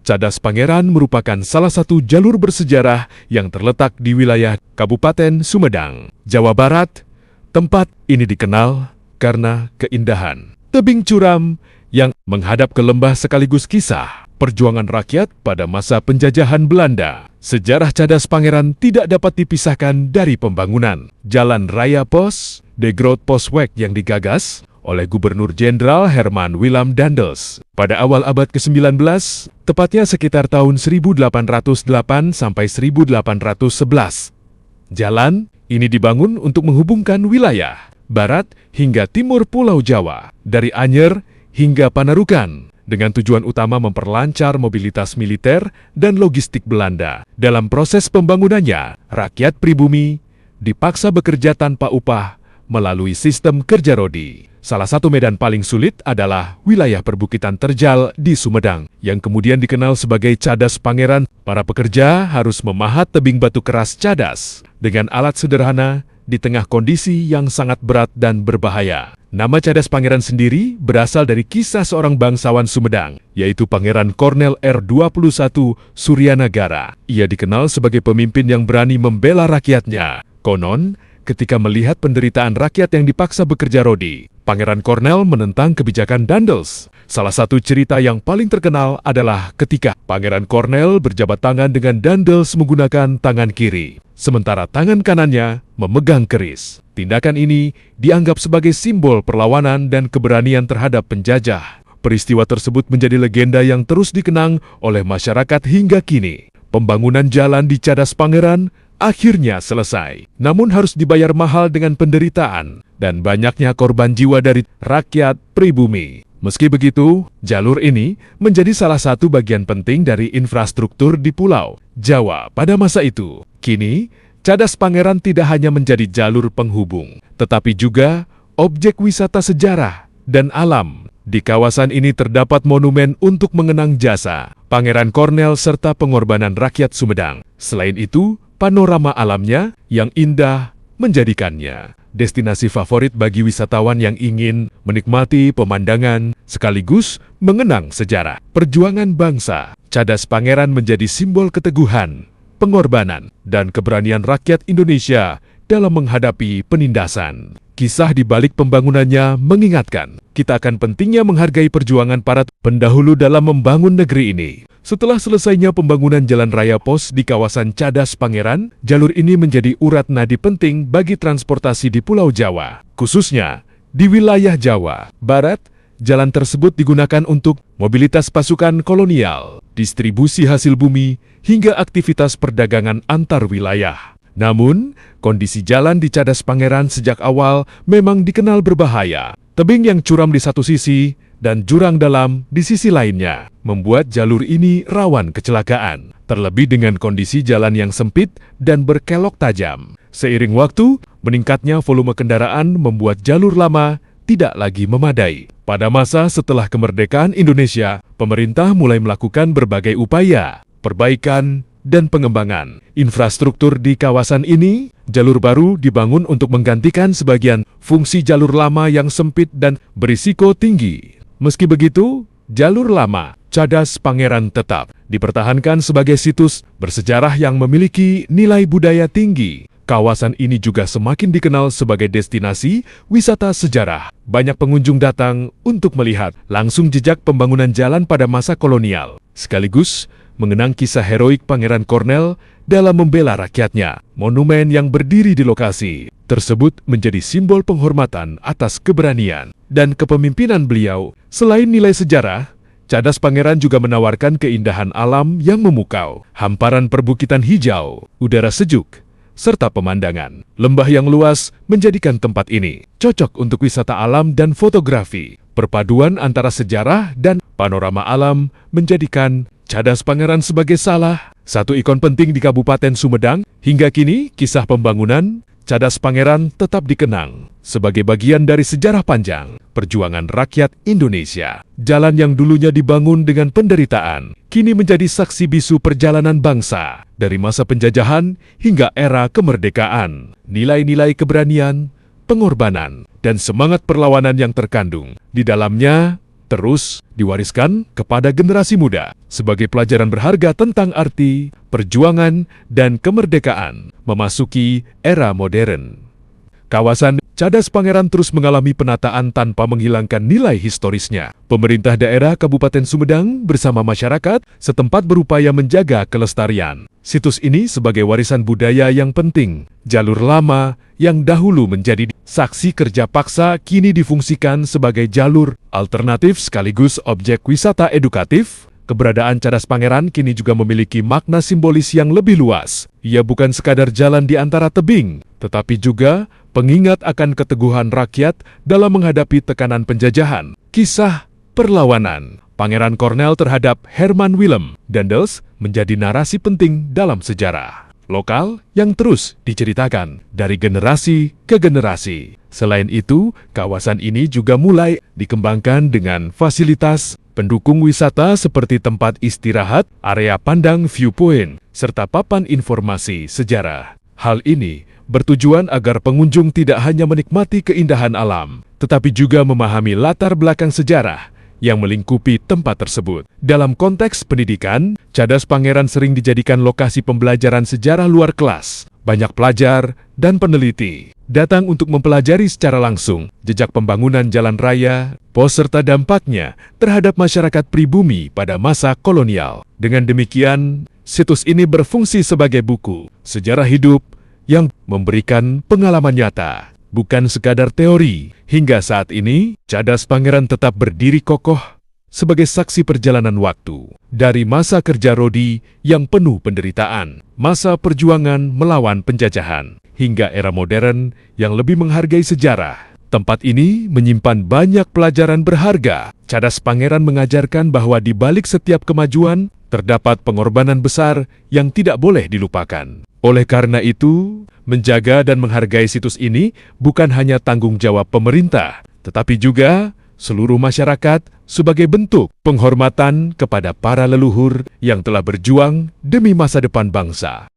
Cadas Pangeran merupakan salah satu jalur bersejarah yang terletak di wilayah Kabupaten Sumedang, Jawa Barat. Tempat ini dikenal karena keindahan tebing curam yang menghadap ke lembah sekaligus kisah perjuangan rakyat pada masa penjajahan Belanda. Sejarah Cadas Pangeran tidak dapat dipisahkan dari pembangunan Jalan Raya Pos, De Groot Posweg yang digagas oleh Gubernur Jenderal Herman Willem Daendels pada awal abad ke-19, tepatnya sekitar tahun 1808 sampai 1811. Jalan ini dibangun untuk menghubungkan wilayah barat hingga timur Pulau Jawa, dari Anyer hingga Panarukan, dengan tujuan utama memperlancar mobilitas militer dan logistik Belanda. Dalam proses pembangunannya, rakyat pribumi dipaksa bekerja tanpa upah melalui sistem kerja rodi. Salah satu medan paling sulit adalah wilayah perbukitan terjal di Sumedang, yang kemudian dikenal sebagai Cadas Pangeran. Para pekerja harus memahat tebing batu keras cadas dengan alat sederhana di tengah kondisi yang sangat berat dan berbahaya. Nama Cadas Pangeran sendiri berasal dari kisah seorang bangsawan Sumedang, yaitu Pangeran Kornel R21 Suryanagara. Ia dikenal sebagai pemimpin yang berani membela rakyatnya. Konon, ketika melihat penderitaan rakyat yang dipaksa bekerja rodi, Pangeran Kornel menentang kebijakan Daendels. Salah satu cerita yang paling terkenal adalah ketika Pangeran Kornel berjabat tangan dengan Daendels menggunakan tangan kiri, sementara tangan kanannya memegang keris. Tindakan ini dianggap sebagai simbol perlawanan dan keberanian terhadap penjajah. Peristiwa tersebut menjadi legenda yang terus dikenang oleh masyarakat hingga kini. Pembangunan jalan di Cadas Pangeran akhirnya selesai, namun harus dibayar mahal dengan penderitaan dan banyaknya korban jiwa dari rakyat pribumi. Meski begitu, jalur ini menjadi salah satu bagian penting dari infrastruktur di Pulau Jawa pada masa itu. Kini, Cadas Pangeran tidak hanya menjadi jalur penghubung, tetapi juga objek wisata sejarah dan alam. Di kawasan ini terdapat monumen untuk mengenang jasa Pangeran Kornel serta pengorbanan rakyat Sumedang. Selain itu, panorama alamnya yang indah menjadikannya destinasi favorit bagi wisatawan yang ingin menikmati pemandangan sekaligus mengenang sejarah perjuangan bangsa. Cadas Pangeran menjadi simbol keteguhan, pengorbanan, dan keberanian rakyat Indonesia dalam menghadapi penindasan. Kisah di balik pembangunannya mengingatkan kita akan pentingnya menghargai perjuangan para pendahulu dalam membangun negeri ini. Setelah selesainya pembangunan Jalan Raya Pos di kawasan Cadas Pangeran, jalur ini menjadi urat nadi penting bagi transportasi di Pulau Jawa. Khususnya di wilayah Jawa Barat, jalan tersebut digunakan untuk mobilitas pasukan kolonial, distribusi hasil bumi, hingga aktivitas perdagangan antar wilayah. Namun, kondisi jalan di Cadas Pangeran sejak awal memang dikenal berbahaya. Tebing yang curam di satu sisi dan jurang dalam di sisi lainnya membuat jalur ini rawan kecelakaan. Terlebih dengan kondisi jalan yang sempit dan berkelok tajam. Seiring waktu, meningkatnya volume kendaraan membuat jalur lama tidak lagi memadai. Pada masa setelah kemerdekaan Indonesia, pemerintah mulai melakukan berbagai upaya perbaikan dan pengembangan infrastruktur di kawasan ini. Jalur baru dibangun untuk menggantikan sebagian fungsi jalur lama yang sempit dan berisiko tinggi. Meski begitu, jalur lama Cadas Pangeran tetap dipertahankan sebagai situs bersejarah yang memiliki nilai budaya tinggi. Kawasan ini juga semakin dikenal sebagai destinasi wisata sejarah. Banyak pengunjung datang untuk melihat langsung jejak pembangunan jalan pada masa kolonial, sekaligus mengenang kisah heroik Pangeran Kornel dalam membela rakyatnya. Monumen yang berdiri di lokasi tersebut menjadi simbol penghormatan atas keberanian dan kepemimpinan beliau. Selain nilai sejarah, Cadas Pangeran juga menawarkan keindahan alam yang memukau. Hamparan perbukitan hijau, udara sejuk, serta pemandangan lembah yang luas menjadikan tempat ini cocok untuk wisata alam dan fotografi. Perpaduan antara sejarah dan panorama alam menjadikan Cadas Pangeran sebagai salah satu ikon penting di Kabupaten Sumedang. Hingga kini, kisah pembangunan Cadas Pangeran tetap dikenang sebagai bagian dari sejarah panjang perjuangan rakyat Indonesia. Jalan yang dulunya dibangun dengan penderitaan, kini menjadi saksi bisu perjalanan bangsa dari masa penjajahan hingga era kemerdekaan. Nilai-nilai keberanian, pengorbanan, dan semangat perlawanan yang terkandung di dalamnya terus diwariskan kepada generasi muda sebagai pelajaran berharga tentang arti, perjuangan, dan kemerdekaan memasuki era modern. Kawasan Cadas Pangeran terus mengalami penataan tanpa menghilangkan nilai historisnya. Pemerintah daerah Kabupaten Sumedang bersama masyarakat setempat berupaya menjaga kelestarian situs ini sebagai warisan budaya yang penting. Jalur lama yang dahulu menjadi saksi kerja paksa kini difungsikan sebagai jalur alternatif sekaligus objek wisata edukatif. Keberadaan Cadas Pangeran kini juga memiliki makna simbolis yang lebih luas. Ia bukan sekadar jalan di antara tebing, tetapi juga pengingat akan keteguhan rakyat dalam menghadapi tekanan penjajahan. Kisah perlawanan Pangeran Cornel terhadap Herman Willem Daendels menjadi narasi penting dalam sejarah lokal yang terus diceritakan dari generasi ke generasi. Selain itu, kawasan ini juga mulai dikembangkan dengan fasilitas pendukung wisata seperti tempat istirahat, area pandang viewpoint, serta papan informasi sejarah. Hal ini bertujuan agar pengunjung tidak hanya menikmati keindahan alam, tetapi juga memahami latar belakang sejarah yang melingkupi tempat tersebut. Dalam konteks pendidikan, Cadas Pangeran sering dijadikan lokasi pembelajaran sejarah luar kelas. Banyak pelajar dan peneliti datang untuk mempelajari secara langsung jejak pembangunan jalan raya, pos serta dampaknya terhadap masyarakat pribumi pada masa kolonial. Dengan demikian, situs ini berfungsi sebagai buku sejarah hidup yang memberikan pengalaman nyata, bukan sekadar teori. Hingga saat ini, Cadas Pangeran tetap berdiri kokoh sebagai saksi perjalanan waktu. Dari masa kerja Rodi yang penuh penderitaan, masa perjuangan melawan penjajahan, hingga era modern yang lebih menghargai sejarah. Tempat ini menyimpan banyak pelajaran berharga. Cadas Pangeran mengajarkan bahwa di balik setiap kemajuan, terdapat pengorbanan besar yang tidak boleh dilupakan. Oleh karena itu, menjaga dan menghargai situs ini bukan hanya tanggung jawab pemerintah, tetapi juga seluruh masyarakat sebagai bentuk penghormatan kepada para leluhur yang telah berjuang demi masa depan bangsa.